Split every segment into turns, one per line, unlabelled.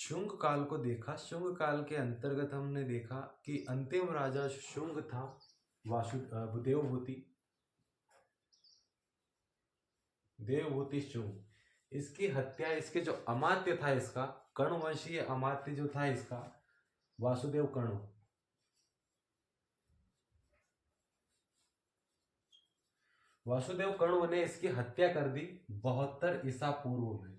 शुंग काल को देखा। शुंग काल के अंतर्गत हमने देखा कि अंतिम राजा शुंग था देवभूति देवभूति शुंग। इसकी हत्या, इसके जो अमात्य था, इसका कण्वंशीय अमात्य जो था इसका, वासुदेव कण्व, वासुदेव कण्व ने इसकी हत्या कर दी 72 ईसा पूर्व में।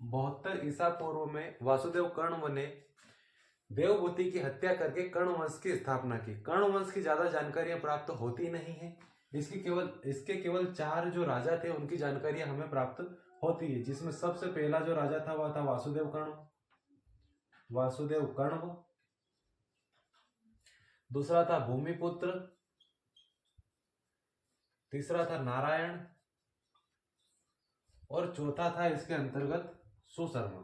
72 ईसा पूर्व में वासुदेव कण्व ने देवभूति की हत्या करके कर्ण वंश की स्थापना की। कर्ण वंश की ज्यादा जानकारियां प्राप्त होती नहीं है। इसके केवल 4 जो राजा थे उनकी जानकारियां हमें प्राप्त होती है, जिसमें सबसे पहला जो राजा था वह था वासुदेव कण्व। दूसरा था भूमिपुत्र, तीसरा था नारायण, और चौथा था इसके अंतर्गत सुशर्मा।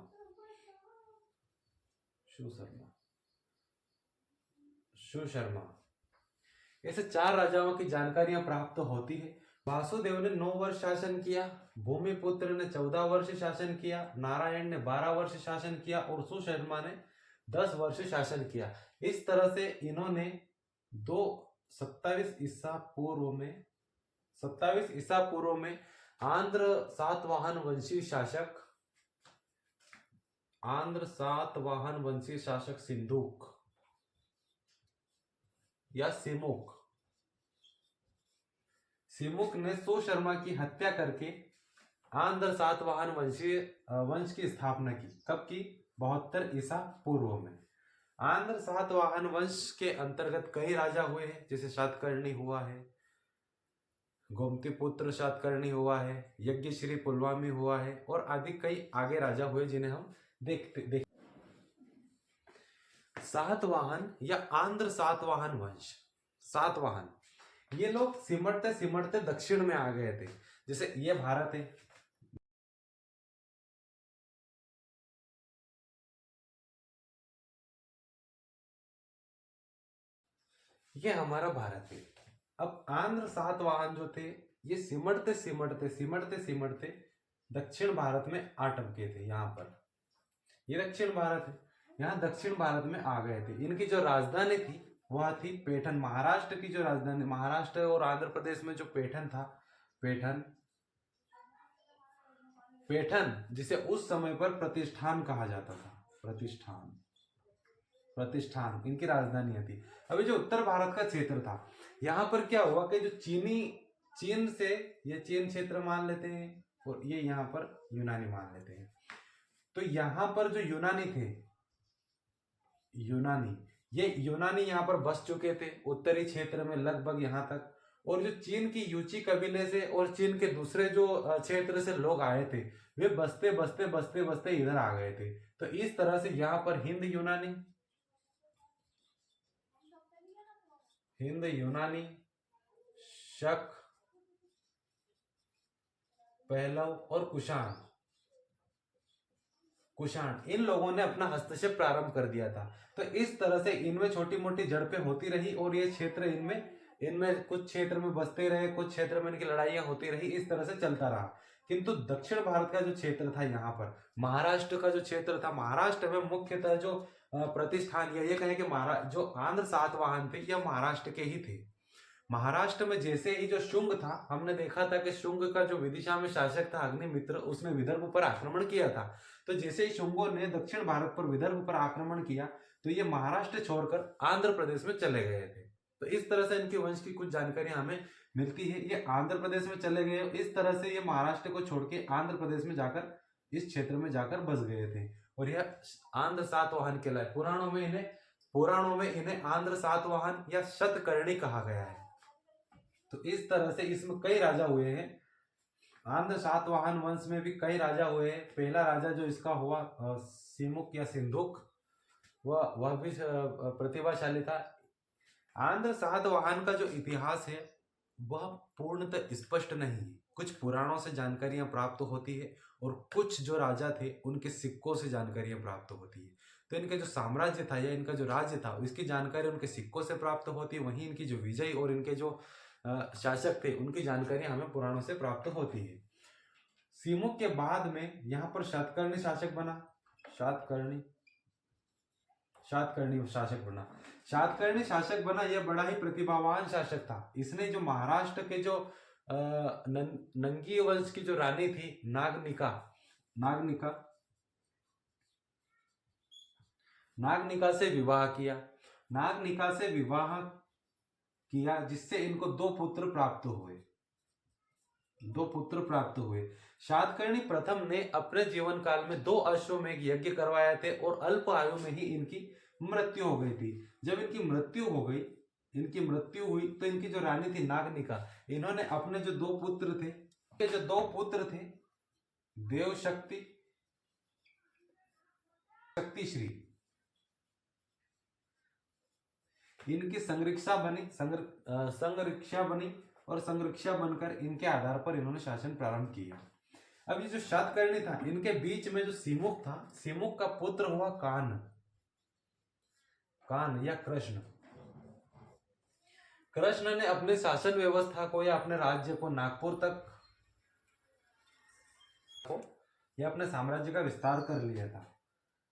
ऐसे 4 राजाओं की जानकारियां प्राप्त होती है। वासुदेव ने 9 वर्ष शासन किया, भूमिपुत्र ने 14 वर्ष शासन किया, नारायण ने 12 वर्ष शासन किया और सुशर्मा ने 10 वर्ष शासन किया। इस तरह से इन्होंने 27 ईसा पूर्व में आंध्र सातवाहन वंशी शासक सिंधुक या सिमुक ने सुशर्मा की हत्या करके आंध्र सातवाहन वंश की स्थापना की। कब की? 72 ईसा पूर्व में। आंध्र सातवाहन वंश के अंतर्गत कई राजा हुए हैं, जैसे सातकर्णी हुआ है, गोमतीपुत्र सातकर्णी हुआ है, यज्ञश्री पुलवामी हुआ है, और आदि कई आगे राजा हुए जिन्हें हम देखते। सातवाहन या आंध्र सातवाहन वंश, सातवाहन, ये लोग सिमटते सिमटते दक्षिण में आ गए थे। जैसे ये भारत है, ये हमारा भारत है। अब आंध्र सातवाहन जो थे ये सिमटते सिमटते दक्षिण भारत में आ टपके थे। यहाँ पर ये दक्षिण भारत है, यहाँ दक्षिण भारत में आ गए थे। इनकी जो राजधानी थी वह थी पैठन। महाराष्ट्र की जो राजधानी, महाराष्ट्र और आंध्र प्रदेश में जो पैठन था, पैठन जिसे उस समय पर प्रतिष्ठान कहा जाता था, प्रतिष्ठान इनकी राजधानी थी। अभी जो उत्तर भारत का क्षेत्र था, यहाँ पर क्या हुआ कि जो चीन से ये चीन क्षेत्र मान लेते हैं और ये यहाँ पर यूनानी मान लेते हैं। तो यहाँ पर जो यूनानी थे, ये यूनानी यहाँ पर बस चुके थे उत्तरी क्षेत्र में लगभग यहाँ तक। और जो चीन की यूची कबीले से और चीन के दूसरे जो क्षेत्र से लोग आए थे, वे बसते इधर आ गए थे। तो इस तरह से यहाँ पर हिंद यूनानी, शक, पहलव और कुषाण इन लोगों ने अपना हस्तक्षेप प्रारंभ कर दिया था। तो इस तरह से इनमें छोटी मोटी झड़पें होती रही और ये क्षेत्र इनमें कुछ क्षेत्र में बसते रहे, कुछ क्षेत्र में इनकी लड़ाइयां होती रही। इस तरह से चलता रहा। किंतु दक्षिण भारत का जो क्षेत्र था, यहाँ पर महाराष्ट्र का जो क्षेत्र था, महाराष्ट्र में मुख्यतः जो प्रतिष्ठान, या ये कहें कि जो आंध्र सातवाहन थे यह महाराष्ट्र के ही थे। महाराष्ट्र में जैसे ही जो शुंग था, हमने देखा था कि शुंग का जो विदिशा में शासक था अग्निमित्र, उसने विदर्भ पर आक्रमण किया था। तो जैसे ही शुंगों ने दक्षिण भारत पर विदर्भ पर आक्रमण किया, तो ये महाराष्ट्र छोड़कर आंध्र प्रदेश में चले गए थे। तो इस तरह से इनके वंश की कुछ जानकारी हमें मिलती है। ये आंध्र प्रदेश में चले गए, इस तरह से ये महाराष्ट्र को छोड़ के आंध्र प्रदेश में जाकर इस क्षेत्र में जाकर बस गए थे, और यह आंध्र सातवाहन कहलाए। पुराणों में इन्हें आंध्र सातवाहन या शतकर्णी कहा गया है। तो इस तरह से इसमें कई राजा हुए हैं। आंध्र सातवाहन वंश में भी कई राजा हुए हैं। पहला राजा जो इसका हुआ सिमुक या सिंधुक, वह भी प्रतिभाशाली था। आंध्र सातवाहन का जो इतिहास है वह पूर्णतः स्पष्ट नहीं है। कुछ पुराणों से जानकारियां प्राप्त होती है और कुछ जो राजा थे उनके सिक्कों से जानकारियां प्राप्त होती है। तो इनका जो साम्राज्य था या इनका जो राज्य था, इसकी जानकारी उनके सिक्कों से प्राप्त होती है। वहीं इनकी जो विजय और इनके जो शासक थे उनकी जानकारी हमें पुराणों से प्राप्त होती है। सिमुक के बाद में यहाँ पर सातकर्णी शासक बना। सातकर्णी सातकर्णी शासक बना। सातकर्णी शासक बना, यह बड़ा ही प्रतिभावान शासक था। इसने जो महाराष्ट्र के जो नंगी वंश की जो रानी थी नागनिका नागनिका नागनिका से विवाह किया। नागनिका से विवाह किया जिससे इनको दो पुत्र प्राप्त हुए। सातकर्णी प्रथम ने अपने जीवन काल में 2 अश्वमेध यज्ञ करवाए थे और अल्प आयु में ही इनकी मृत्यु हो गई थी। जब इनकी मृत्यु हुई तो इनकी जो रानी थी नागनिका, इन्होंने अपने जो 2 पुत्र थे देवशक्ति शक्तिश्री, इनकी संरक्षा बनी और संरक्षा बनकर इनके आधार पर इन्होंने शासन प्रारंभ किया। अब ये जो सातकर्णी था, इनके बीच में जो सिमुक था, सिमुक का पुत्र हुआ कान या कृष्ण। कृष्ण ने अपने शासन व्यवस्था को या अपने राज्य को नागपुर तक या अपने साम्राज्य का विस्तार कर लिया था।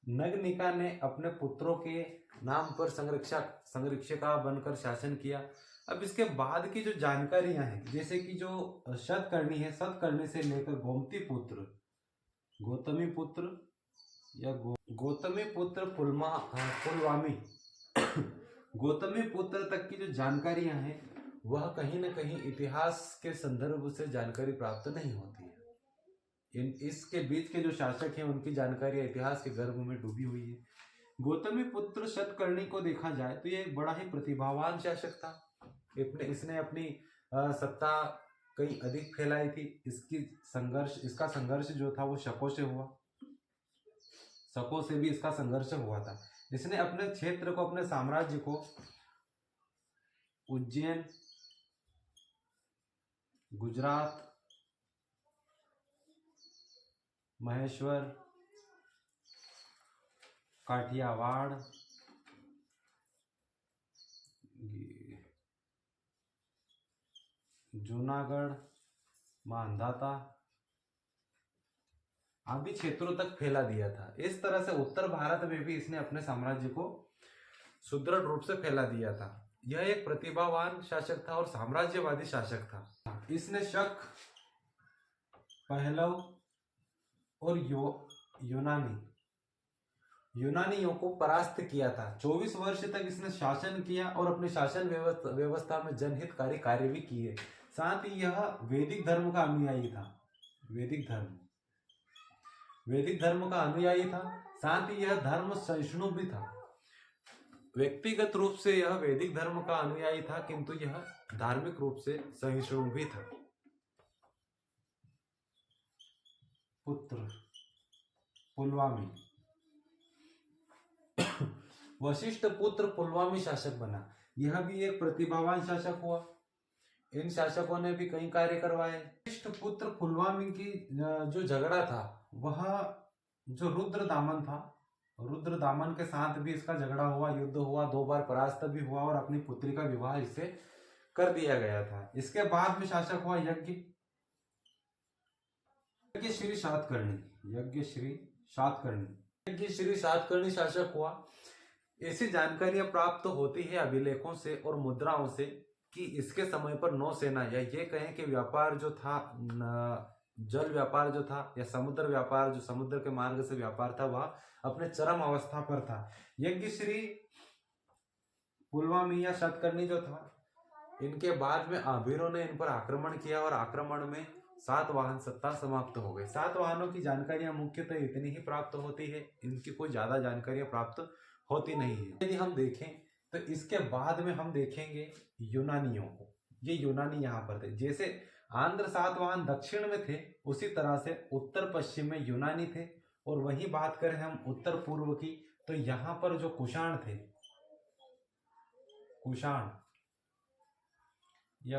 नगनिका ने अपने पुत्रों के नाम पर संरक्षिका बनकर शासन किया। अब इसके बाद की जो जानकारियां हैं, जैसे कि जो शतकर्णी है, शतकर्णी से लेकर गौतमी पुत्र पुलवामी गौतमी पुत्र तक की जो जानकारियां हैं वह कहीं न कहीं इतिहास के संदर्भ से जानकारी प्राप्त नहीं होती है। इसके बीच के जो शासक हैं उनकी जानकारी इतिहास के गर्भ में डूबी हुई है। गौतमी पुत्र शतकर्णी को देखा जाए तो ये एक बड़ा ही प्रतिभावान शासक था। इसने अपनी सत्ता कहीं अधिक फैलाई थी। इसका संघर्ष जो था वो शकों से हुआ। शकों से भी इसका संघर्ष हुआ था। इसने अपने क्षेत्र को, अपने साम्राज्य को उज्जैन, गुजरात, महेश्वर, काठियावाड़, जूनागढ़, मांधाता आदि क्षेत्रों तक फैला दिया था। इस तरह से उत्तर भारत में भी इसने अपने साम्राज्य को सुदृढ़ रूप से फैला दिया था। यह एक प्रतिभावान शासक था और साम्राज्यवादी शासक था। इसने शक, पहलव और यूनानियों को परास्त किया था। 24 वर्ष तक इसने शासन किया और अपने शासन व्यवस्था में जनहितकारी कार्य भी किए। साथ ही यह वैदिक धर्म का अनुयायी था। वैदिक धर्म का अनुयायी था। साथ ही यह धर्म सहिष्णु भी था। व्यक्तिगत रूप से यह वैदिक धर्म का अनुयायी था, किंतु यह धार्मिक रूप से सहिष्णु भी था। पुत्र पुलवामी वशिष्ठ पुत्र पुलवामी शासक बना। यह भी एक प्रतिभावान शासक हुआ। इन शासकों ने भी कई कार्य करवाए। वशिष्ठ पुत्र पुलवामी की जो झगड़ा था वह जो रुद्रदामन था, रुद्रदामन के साथ भी इसका झगड़ा हुआ, युद्ध हुआ, 2 बार परास्त भी हुआ और अपनी पुत्री का विवाह इससे कर दिया गया था। इसके बाद में शासक हुआ यज्ञश्री सातकर्णी शासक हुआ। ऐसी जानकारियां प्राप्त होती है अभिलेखों से और मुद्राओं से कि इसके समय पर नौसेना या ये कहें कि व्यापार जो था, जल व्यापार जो था या समुद्र व्यापार, जो समुद्र के मार्ग से व्यापार था, वह अपने चरम अवस्था पर था। यज्ञश्री पुलवामी या शतकर्णी जो था, इनके बाद में आभीरों ने इन पर आक्रमण किया और आक्रमण में सातवाहन सत्ता समाप्त हो गई। सातवाहनों की जानकारियां मुख्यतः इतनी ही प्राप्त होती है, इनकी कोई ज्यादा जानकारियां प्राप्त होती नहीं है। यदि हम देखें तो इसके बाद में हम देखेंगे यूनानियों को। ये यूनानी यहाँ पर थे। जैसे आंध्र सातवाहन दक्षिण में थे, उसी तरह से उत्तर पश्चिम में यूनानी थे। और वही बात करें हम उत्तर पूर्व की, तो यहाँ पर जो कुषाण थे, कुषाण या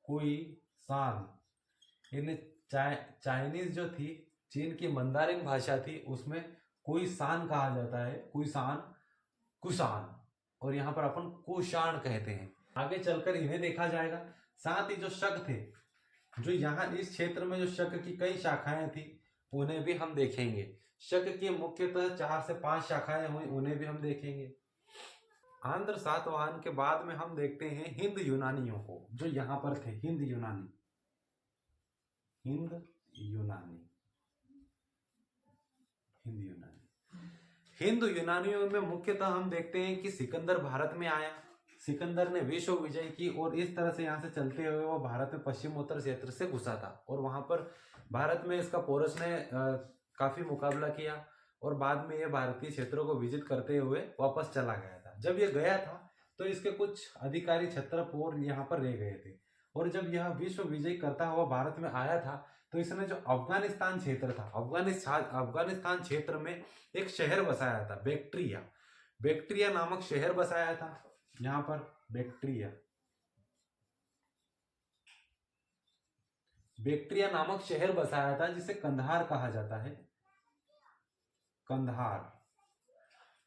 कुई-सान, इन्हें चाइनीज जो थी, चीन की मंदारिन भाषा थी, उसमें कुई-सान कहा जाता है। कुई-सान, कुषाण, और यहाँ पर अपन कुषाण कहते हैं। आगे चलकर इन्हें देखा जाएगा। साथ ही जो शक थे, जो यहाँ इस क्षेत्र में जो शक की कई शाखाएं थी, उन्हें भी हम देखेंगे। शक की मुख्यतः 4 से 5 शाखाएं हुई, उन्हें भी हम देखेंगे। आंध्र सातवाहन के बाद में हम देखते हैं हिंद यूनानियों को, जो यहाँ पर थे। हिंद यूनानी, हिंद यूनानी, हिंद यूनानी। हिंदू यूनानियों में मुख्यतः हम देखते हैं कि सिकंदर भारत में आया, सिकंदर ने विश्व विजय की और इस तरह से यहाँ से चलते हुए वो भारत में पश्चिमोत्तर क्षेत्र से घुसा था और वहां पर भारत में इसका पोरस ने काफी मुकाबला किया और बाद में ये भारतीय क्षेत्रों को विजिट करते हुए वापस चला गया था। जब ये गया था तो इसके कुछ अधिकारी क्षत्रप और यहाँ पर रह गए थे और जब यह विश्व विजय करता हुआ भारत में आया था तो इसने जो अफगानिस्तान क्षेत्र था, अफगानिस्तान क्षेत्र में एक शहर बसाया था, बैक्ट्रिया, बैक्ट्रिया नामक शहर बसाया था। यहाँ पर बैक्ट्रिया, बैक्ट्रिया नामक शहर बसाया था जिसे कंधार कहा जाता है, कंधार।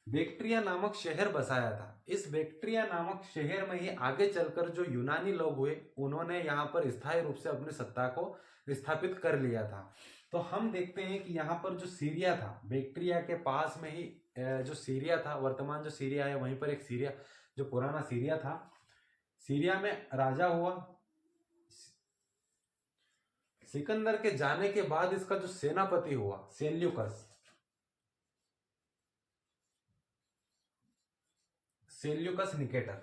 बैक्ट्रिया नामक शहर बसाया था। इस बैक्ट्रिया नामक शहर में ही आगे चलकर जो यूनानी लोग हुए उन्होंने यहाँ पर स्थायी रूप से अपनी सत्ता को स्थापित कर लिया था। तो हम देखते हैं कि यहाँ पर जो सीरिया था, बैक्ट्रिया के पास में ही जो सीरिया था, वर्तमान जो सीरिया है वहीं पर एक सीरिया, जो पुराना सीरिया था, सीरिया में राजा हुआ। सिकंदर के जाने के बाद इसका जो सेनापति हुआ सेल्यूकस, सेल्यूकस निकेटर,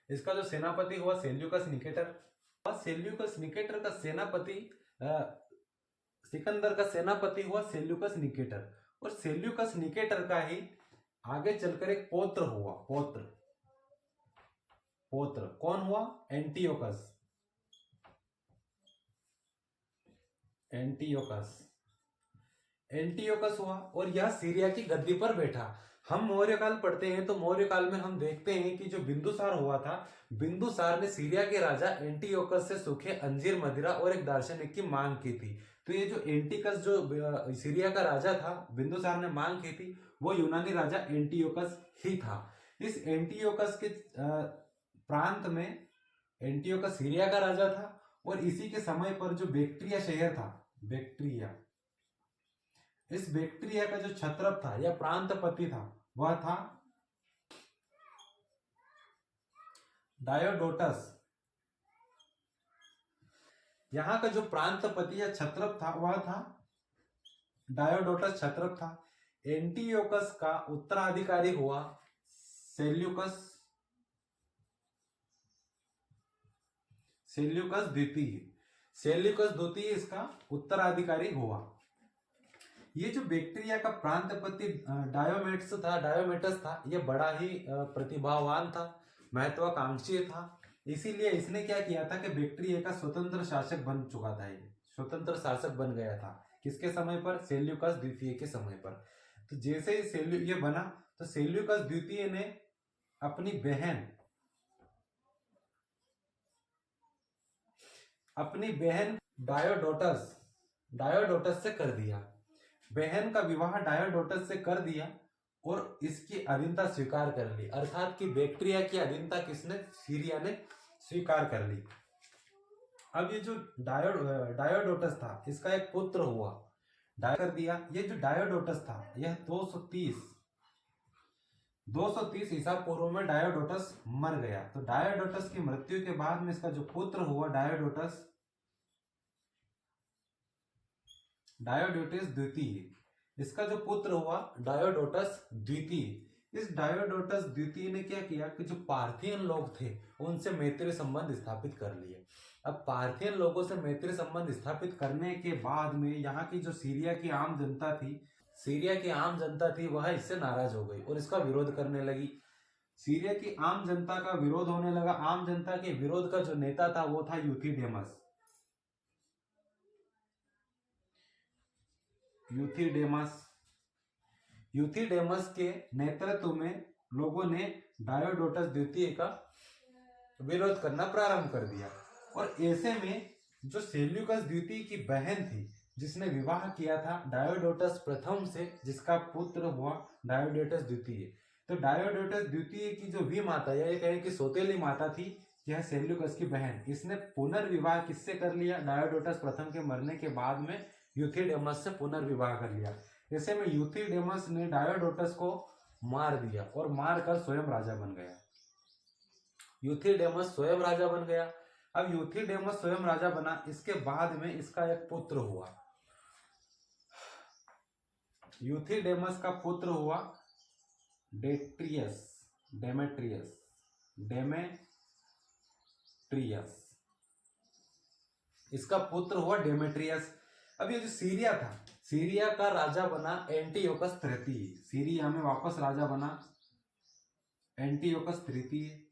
इसका जो सेनापति हुआ सेल्यूकस निकेटर। और सेल्यूकस निकेटर का सेनापति सिकंदर का सेनापति हुआ सेल्यूकस निकेटर और सेल्यूकस निकेटर का ही आगे चलकर एक पौत्र हुआ, पौत्र, पौत्र कौन हुआ? एंटियोकस, एंटियोकस, एंटियोकस हुआ और यह सीरिया की गद्दी पर बैठा। हम मौर्य काल पढ़ते हैं तो मौर्य काल में हम देखते हैं कि जो बिंदुसार हुआ था, बिंदुसार ने सीरिया के राजा एंटियोकस से सूखे अंजीर, मदिरा और एक दार्शनिक की मांग की थी। तो ये जो एंटिकस, जो सीरिया का राजा था, बिंदुसार ने मांग की थी, वो यूनानी राजा एंटियोकस ही था। इस एंटियोकस के प्रांत में, एंटियोकस सीरिया का राजा था और इसी के समय पर जो बैक्ट्रिया शहर था, बैक्ट्रिया, इस बैक्ट्रिया का जो क्षत्रप था या प्रांतपति था वह था डायोडोटस। यहां का जो प्रांतपति या क्षत्रप था वह था डायोडोटस, क्षत्रप था। एंटियोकस का उत्तराधिकारी हुआ सेल्यूकस, सेल्यूकस द्वितीय, सेल्यूकस द्वितीय इसका उत्तराधिकारी हुआ। ये जो बैक्ट्रिया का प्रांतपति डायोमेटस था, ये बड़ा ही प्रतिभावान था, महत्वाकांक्षी था। इसीलिए इसने क्या किया था कि बैक्ट्रिया का स्वतंत्र शासक बन चुका था, ये स्वतंत्र शासक बन गया था। किसके समय पर? सेल्यूकस द्वितीय के समय पर। तो जैसे ही ये बना तो सेल्यूकस द्वितीय ने अपनी बहन डायोडोटस से कर दिया, बहन का विवाह डायोडोटस से कर दिया और इसकी अधीनता स्वीकार कर ली, अर्थात कि बैक्ट्रिया की अधीनता किसने? सीरिया ने स्वीकार कर ली। अब ये जो डायोडोटस था, इसका एक पुत्र हुआ, कर दिया। ये जो डायोडोटस था यह 230 ईसा पूर्व में डायोडोटस मर गया। तो डायोडोटस की मृत्यु के बाद में इसका जो पुत्र हुआ डायोडोटस द्वितीय, इसका जो पुत्र हुआ डायोडोटस द्वितीय। इस डायोडोटस द्वितीय ने क्या किया कि जो पार्थियन लोग थे उनसे मैत्री संबंध स्थापित कर लिए। अब पार्थियन लोगों से मैत्री संबंध स्थापित करने के बाद में यहाँ की जो सीरिया की आम जनता थी वह इससे नाराज हो गई और इसका विरोध करने लगी। सीरिया की आम जनता का विरोध होने लगा। आम जनता के विरोध का जो नेता था वो था यूथिडेमस। यूथिडेमस के नेतृत्व में लोगों ने डायोडोटस द्वितीय का विरोध करना प्रारंभ कर दिया और ऐसे में जो सेल्यूकस द्वितीय की बहन थी जिसने विवाह किया था डायोडोटस प्रथम से, जिसका पुत्र हुआ डायोडोटस द्वितीय, तो डायोडोटस द्वितीय की जो भी माता, यह कहें कि सौतेली माता थी, यह सेल्यूकस की बहन, इसने पुनर्विवाह किससे कर लिया? डायोडोटस प्रथम के मरने के बाद में यूथिडेमस से पुनर्विवाह कर लिया। ऐसे में यूथिडेमस ने डायोडोटस को मार दिया और मारकर स्वयं राजा बन गया। यूथिडेमस स्वयं राजा बन गया। अब यूथिडेमस स्वयं राजा बना, इसके बाद में इसका एक पुत्र हुआ। यूथिडेमस का पुत्र हुआ डेमेट्रियस। इसका पुत्र हुआ डेमेट्रियस। अब ये जो सीरिया था, सीरिया का राजा बना एंटियोकस तृतीय। सीरिया में वापस राजा बना एंटियोकस तृतीय।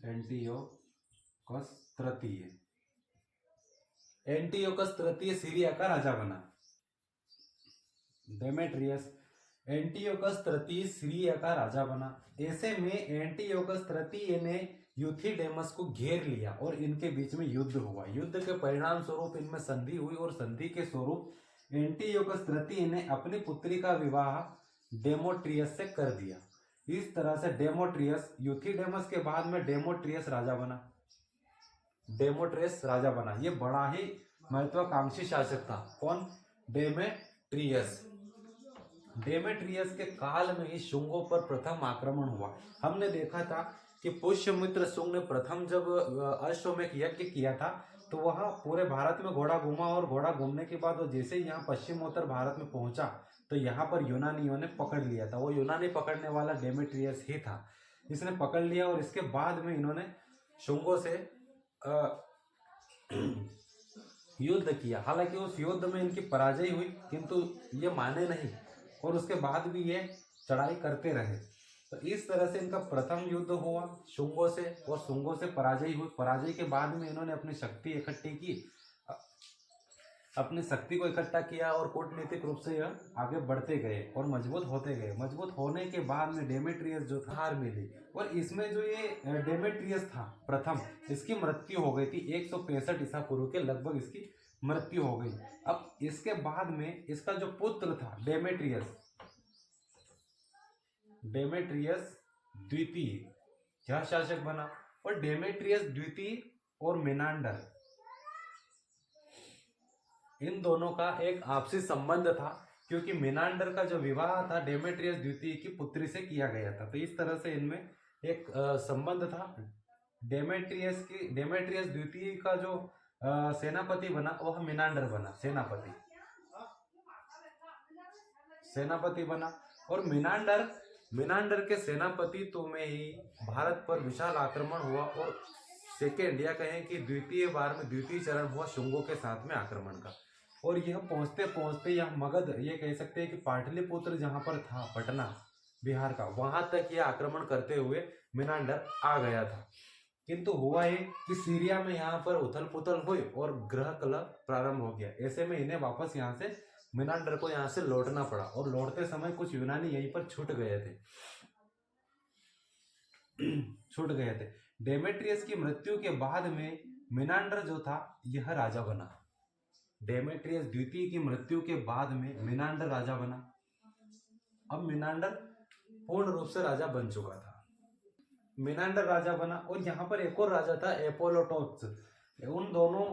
एंटियोकस तृतीय सीरिया का राजा बना। डेमेट्रियस एंटियोकस तृतीय सीरिया का राजा बना। ऐसे में एंटियोकस तृतीय ने यूथिडेमस को घेर लिया और इनके बीच में युद्ध हुआ। युद्ध के परिणाम स्वरूप इनमें संधि हुई और संधि के स्वरूप एंटियोकस तृतीय ने अपनी पुत्री का विवाह डेमेट्रियस से कर दिया। इस तरह से डेमेट्रियस, यूथिडेमस के बाद में डेमेट्रियस राजा बना। डेमेट्रियस राजा बना। ये बड़ा ही महत्वाकांक्षी शासक था। कौन? डेमेट्रियस। डेमेट्रियस के काल में ही शुंगों पर प्रथम आक्रमण हुआ। हमने देखा था कि पुष्यमित्र शुंग ने प्रथम जब अश्वमेध यज्ञ किया था तो वह पूरे भारत में घोड़ा घूमा और घोड़ा घूमने के बाद वो जैसे ही यहाँ पश्चिमोत्तर भारत में पहुंचा तो यहाँ पर यूनानियों ने पकड़ लिया था। वो यूनानी पकड़ने वाला डेमेट्रियस ही था। इसने पकड़ लिया और इसके बाद में इन्होंने शुंगों से युद्ध किया। हालांकि उस युद्ध में इनकी पराजय हुई किंतु ये माने नहीं और उसके बाद भी ये चढ़ाई करते रहे। तो इस तरह से इनका प्रथम युद्ध हुआ शुंगों से और शुंगों से पराजय हुई। पराजय के बाद में इन्होंने अपनी शक्ति इकट्ठी की, अपनी शक्ति को इकट्ठा किया और कूटनीतिक रूप से यह आगे बढ़ते गए और मजबूत होते गए। मजबूत होने के बाद में डेमेट्रियस जो था हार मिली और इसमें जो ये डेमेट्रियस था प्रथम, इसकी मृत्यु हो गई थी 165 ईसा पूर्व के लगभग इसकी मृत्यु हो गई। अब इसके बाद में इसका जो पुत्र था डेमेट्रियस द्वितीय यह शासक बना। और डेमेट्रियस द्वितीय और मेनांडर, इन दोनों का एक आपसी संबंध था क्योंकि मेनांडर का जो विवाह था डेमेट्रियस द्वितीय की पुत्री से किया गया था। तो इस तरह से इनमें एक संबंध था। डेमेट्रियस द्वितीय का जो सेनापति बना वह मेनांडर बना, सेनापति बना। और मेनांडर के सेनापतित्व में ही भारत पर विशाल आक्रमण हुआ और सेकेंड या कहें कि द्वितीय बार में द्वितीय चरण हुआ शुंगों के साथ में आक्रमण का। और यह पहुंचते पहुंचते यह मगध, ये कह सकते हैं कि पाटलिपुत्र जहां पर था पटना बिहार का, वहां तक यह आक्रमण करते हुए मेनांडर आ गया था। किंतु हुआ ये कि सीरिया में यहाँ पर उथल पुथल हुई और ग्रह कलह प्रारंभ हो गया। ऐसे में इन्हें वापस यहाँ से मेनांडर को यहाँ से लौटना पड़ा और लौटते समय कुछ यूनानी यहीं पर छूट गए थे। डेमेट्रियस की मृत्यु के बाद में मेनांडर जो था यह राजा बना। डेमेट्रियस द्वितीय की मृत्यु के बाद में मेनांडर राजा बना। अब मेनांडर पूर्ण रूप से राजा बन चुका था। मेनांडर राजा बना और यहाँ पर एक और राजा था एपोलोटोप्स। उन दोनों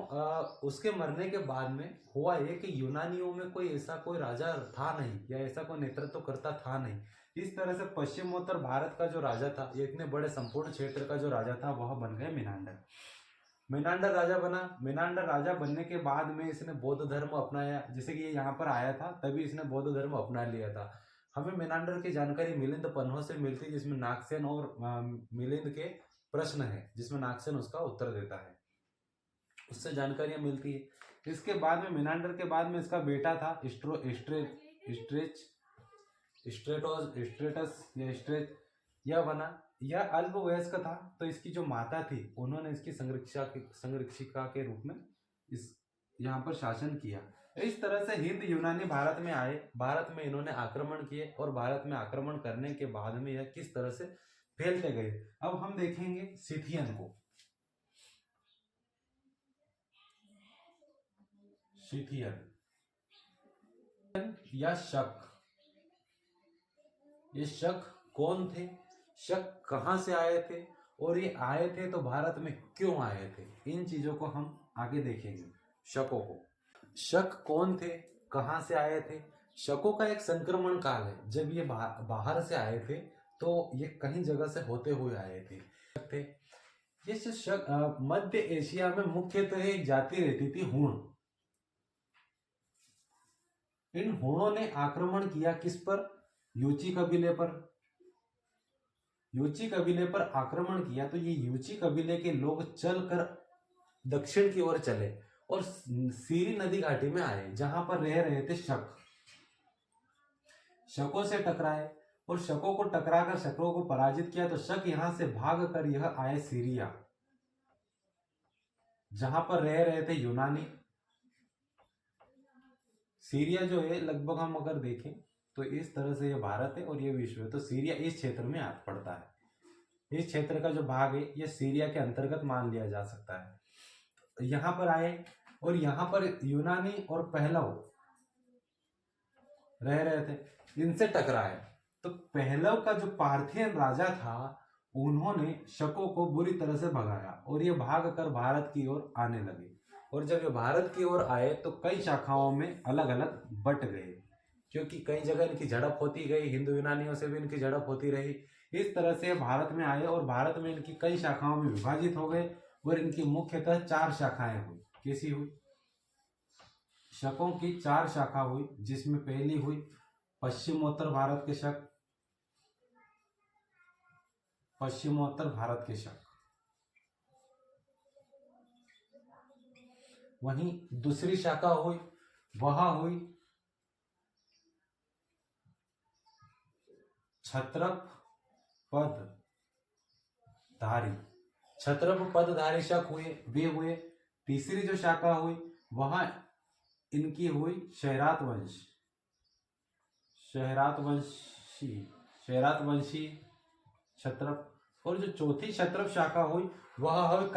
उसके मरने के बाद में हुआ ये कि यूनानियों में कोई ऐसा कोई राजा था नहीं या ऐसा कोई नेतृत्व करता था नहीं। इस तरह से पश्चिमोत्तर भारत का जो राजा था, ये इतने बड़े संपूर्ण क्षेत्र का जो राजा था वह बन गए मेनांडर राजा बना। मेनांडर राजा बनने के बाद में इसने बौद्ध धर्म अपनाया। जैसे कि ये यहाँ पर आया था तभी इसने बौद्ध धर्म अपना लिया था। हमें मेनांडर की जानकारी मिलिंद पन्हों से मिलती है जिसमें नागसेन और मिलिंद के प्रश्न है जिसमें नागसेन उसका उत्तर देता है, उससे जानकारियां मिलती है। इसके बाद में मेनांडर के बाद में इसका बेटा था स्ट्रेटस यह बना। यह अल्प वयस्क था तो इसकी जो माता थी उन्होंने इसकी संरक्षिका के रूप में इस यहाँ पर शासन किया। इस तरह से हिंद यूनानी भारत में आए, भारत में इन्होंने आक्रमण किए और भारत में आक्रमण करने के बाद में यह किस तरह से फैलते गए। अब हम देखेंगे सिथियन को। सिथियन या शक, ये शक कौन थे, शक कहां से आए थे और ये आए थे तो भारत में क्यों आए थे, इन चीजों को हम आगे देखेंगे। शकों को, शक कौन थे, कहां से आए थे, शकों का एक संक्रमण काल है। जब ये बाहर से आए थे तो ये कहीं जगह से होते हुए आए थे। ये मध्य एशिया में मुख्यतः एक जाति रहती थी हूण। इन हूणों ने आक्रमण किया किस पर? यूची कबीले पर। यूची कबीले पर आक्रमण किया तो ये यूची कबीले के लोग चलकर दक्षिण की ओर चले और सीरी नदी घाटी में आए, जहां पर रह रहे थे शक। शकों से टकराए और शकों को टकराकर शकों को पराजित किया तो शक यहां से भाग कर यह आए सीरिया, जहां पर रह रहे थे यूनानी। सीरिया जो है लगभग हम अगर देखें तो इस तरह से ये भारत है और ये विश्व है, तो सीरिया इस क्षेत्र में आ पड़ता है। इस क्षेत्र का जो भाग है ये सीरिया के अंतर्गत मान लिया जा सकता है। यहाँ पर आए और यहाँ पर यूनानी और पहलव रह रहे थे, इनसे टकराए। तो पहलव का जो पार्थियन राजा था उन्होंने शकों को बुरी तरह से भगाया और ये भाग कर भारत की ओर आने लगे। और जब ये भारत की ओर आए तो कई शाखाओं में अलग अलग बट गए, क्योंकि कई जगह इनकी झड़प होती गई, हिंदू यूनानियों से भी इनकी झड़प होती रही। इस तरह से भारत में आए और भारत में इनकी कई शाखाओं में विभाजित हो गए और इनकी मुख्यतः 4 शाखाएं हुई। कैसी हुई? शकों की 4 शाखा हुई, जिसमें पहली हुई पश्चिमोत्तर भारत के शक। पश्चिमोत्तर भारत के शक। वहीं दूसरी शाखा हुई, वह हुई क्षत्रप पदधारी। क्षत्रप पदधारी शक हुए, वे हुए। तीसरी जो शाखा हुई वहां इनकी हुई शहरात वंश। शहरात वंशी क्षत्रप। और जो चौथी क्षत्रप शाखा हुई वह है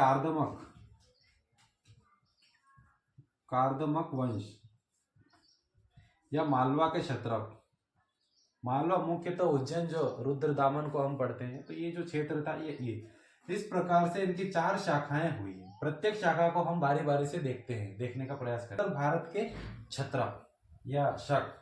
कार्दमक वंश या मालवा के क्षत्रप। मालवा मुख्यतः उज्जैन, जो रुद्रदामन को हम पढ़ते हैं, तो ये जो क्षेत्र था ये इस प्रकार से इनकी 4 शाखाएं हुई। प्रत्येक शाखा को हम बारी बारी से देखने का प्रयास करते हैं। भारत के क्षत्रप या शक,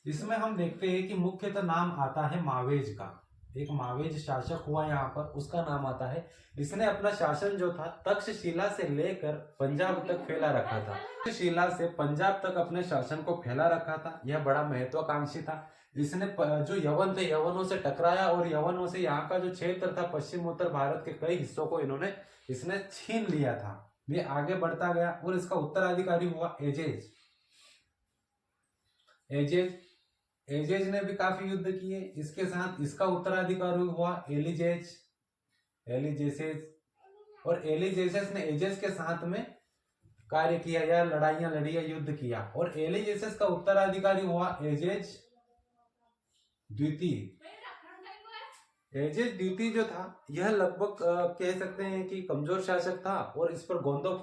इसमें हम देखते हैं कि मुख्यतः नाम आता है मावेज का। एक मावेज शासक हुआ यहाँ पर, उसका नाम आता है। इसने अपना शासन जो था तक्षशिला से लेकर पंजाब तक फैला रखा था। तक्षशिला से पंजाब तक अपने शासन को फैला रखा था। यह बड़ा महत्वाकांक्षी था। इसने जो यवन थे, यवनों से टकराया और यवनों से यहाँ का जो क्षेत्र था पश्चिमोत्तर भारत के कई हिस्सों को इसने छीन लिया था। ये आगे बढ़ता गया और इसका उत्तराधिकारी हुआ एजेज। एजेज ने भी काफी युद्ध किए। इसके साथ इसका उत्तराधिकारी हुआ एलिजेसेस। और एलिजेसेस ने एजेस के साथ में कार्य किया या लड़ाइयां लड़ी या युद्ध किया। और एलिजेसेस का उत्तराधिकारी हुआ एजेज द्वितीय। एजेज द्वितीय जो था यह लगभग कह सकते हैं कि कमजोर शासक था और इस पर गोंदो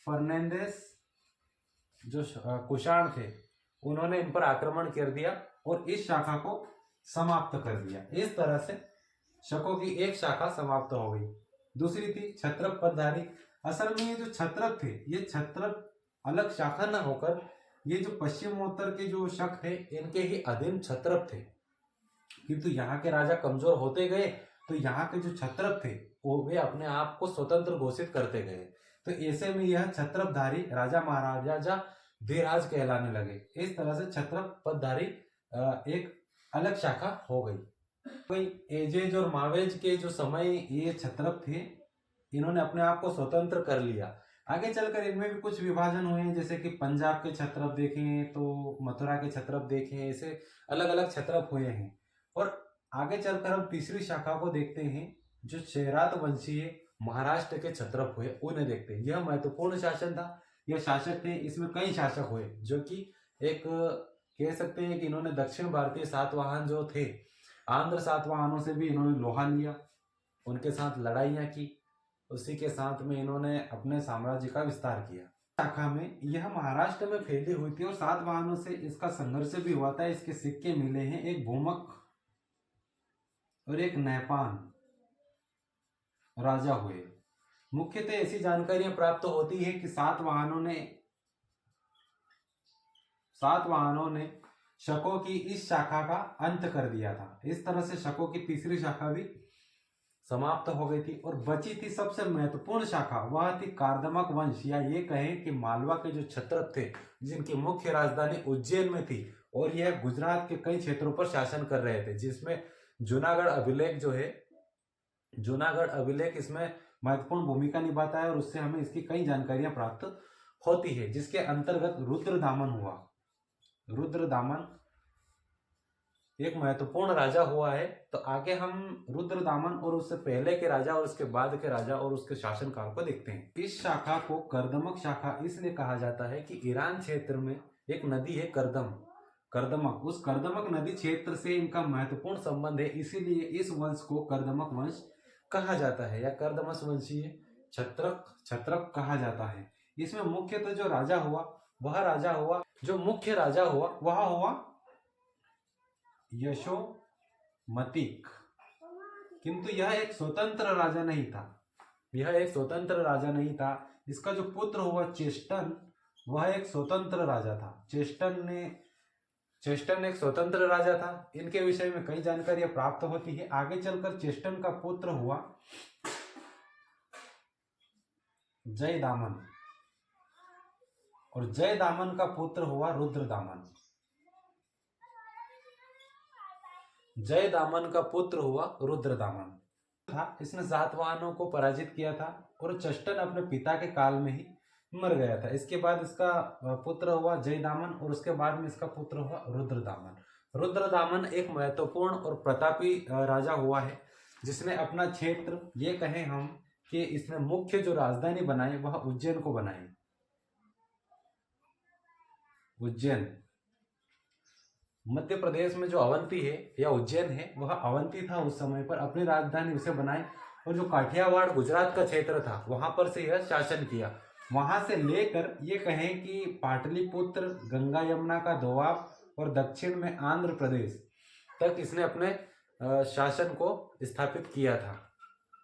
फर्नांडिस जो कुषाण थे उन्होंने इन पर आक्रमण कर दिया और इस शाखा को समाप्त कर दिया। इस तरह से शकों की एक शाखा समाप्त हो गई। दूसरी थी क्षत्रप पदधारी। असल में ये जो क्षत्रप थे, ये क्षत्रप अलग शाखा न होकर ये जो पश्चिमोत्तर के जो शक थे इनके ही अधीन क्षत्रप थे, किंतु यहाँ के राजा कमजोर होते गए तो यहाँ के जो क्षत्रप थे वो वे अपने आप को स्वतंत्र घोषित करते गए। तो ऐसे में यह क्षत्रपधारी राजा महाराजा धीराज कहलाने लगे। इस तरह से क्षत्रप पदधारी एक अलग शाखा हो गई। एजेज और मावेज के जो समय ये क्षत्रप थे, इन्होंने अपने आप को स्वतंत्र कर लिया। आगे चलकर इनमें भी कुछ विभाजन हुए हैं, जैसे कि पंजाब के क्षत्रप देखें तो मथुरा के क्षत्रप देखें, ऐसे अलग अलग क्षत्रप हुए हैं। और आगे चलकर हम तीसरी शाखा को देखते हैं, जो शहरात वंशीय महाराष्ट्र के क्षत्रप हुए, उन्हें देखते हैं। यह महत्वपूर्ण शासन था। यह शासक थे, इसमें कई शासक हुए, जो कि एक कह सकते हैं कि इन्होंने दक्षिण भारतीय सातवाहन जो थे, आंध्र सातवाहनों से भी इन्होंने लोहा लिया, उनके साथ लड़ाइयां की। उसी के साथ में इन्होंने अपने साम्राज्य का विस्तार किया। शाखा में यह महाराष्ट्र में फैली हुई थी और सातवाहनों से इसका संघर्ष भी हुआ था। इसके सिक्के मिले हैं, एक भूमक और एक नहपान राजा हुए। मुख्यतः ऐसी जानकारियां प्राप्त होती है कि सातवाहनों ने सातवाहनों ने शकों की इस शाखा का अंत कर दिया था। इस तरह से शकों की तीसरी शाखा भी समाप्त हो गई थी और बची थी सबसे महत्वपूर्ण शाखा, वह थी कार्दमक वंश, या ये कहें कि मालवा के जो क्षत्रप थे जिनकी मुख्य राजधानी उज्जैन में थी और यह गुजरात के कई क्षेत्रों पर शासन कर रहे थे, जिसमें जूनागढ़ अभिलेख जो है, जूनागढ़ अभिलेख इसमें महत्वपूर्ण भूमिका निभाता है और उससे हमें इसकी कई जानकारियां प्राप्त होती है, जिसके अंतर्गत रुद्रदामन हुआ। रुद्रदामन एक महत्वपूर्ण राजा हुआ है। तो आगे हम रुद्रदामन और उससे पहले के राजा और उसके बाद के राजा और उसके शासनकाल को देखते हैं। इस शाखा को कर्दमक शाखा इसलिए कहा जाता है कि ईरान क्षेत्र में एक नदी है कर्दमक, उस कर्दमक नदी क्षेत्र से इनका महत्वपूर्ण संबंध है, इसीलिए इस वंश को कर्दमक वंश कहा जाता है या कर्दमस वंशीय क्षत्रप कहा जाता है। इसमें मुख्यतः जो राजा हुआ वह हुआ यशोमतिक, किंतु यह एक स्वतंत्र राजा नहीं था। इसका जो पुत्र हुआ चेस्टन, वह एक स्वतंत्र राजा था। चेस्टन एक स्वतंत्र राजा था। इनके विषय में कई जानकारियां प्राप्त होती है। आगे चलकर चेस्टन का पुत्र हुआ जयदामन और जयदामन का पुत्र हुआ रुद्रदामन। इसने सातवाहनों को पराजित किया था और चेस्टन अपने पिता के काल में ही मर गया था। इसके बाद इसका पुत्र हुआ जयदामन और उसके बाद में इसका पुत्र हुआ रुद्रदामन एक महत्वपूर्ण और प्रतापी राजा हुआ है, जिसने अपना क्षेत्र, ये कहें हम कि इसने मुख्य जो राजधानी बनाई वह उज्जैन को बनाई। उज्जैन मध्य प्रदेश में जो अवंती है या उज्जैन है, वह अवंती था उस समय पर, अपनी राजधानी उसे बनाई और जो काठियावाड़ गुजरात का क्षेत्र था वहां पर से यह शासन किया। वहां से लेकर ये कहें कि पाटलिपुत्र, गंगा यमुना का दोआब और दक्षिण में आंध्र प्रदेश तक इसने अपने शासन को स्थापित किया था।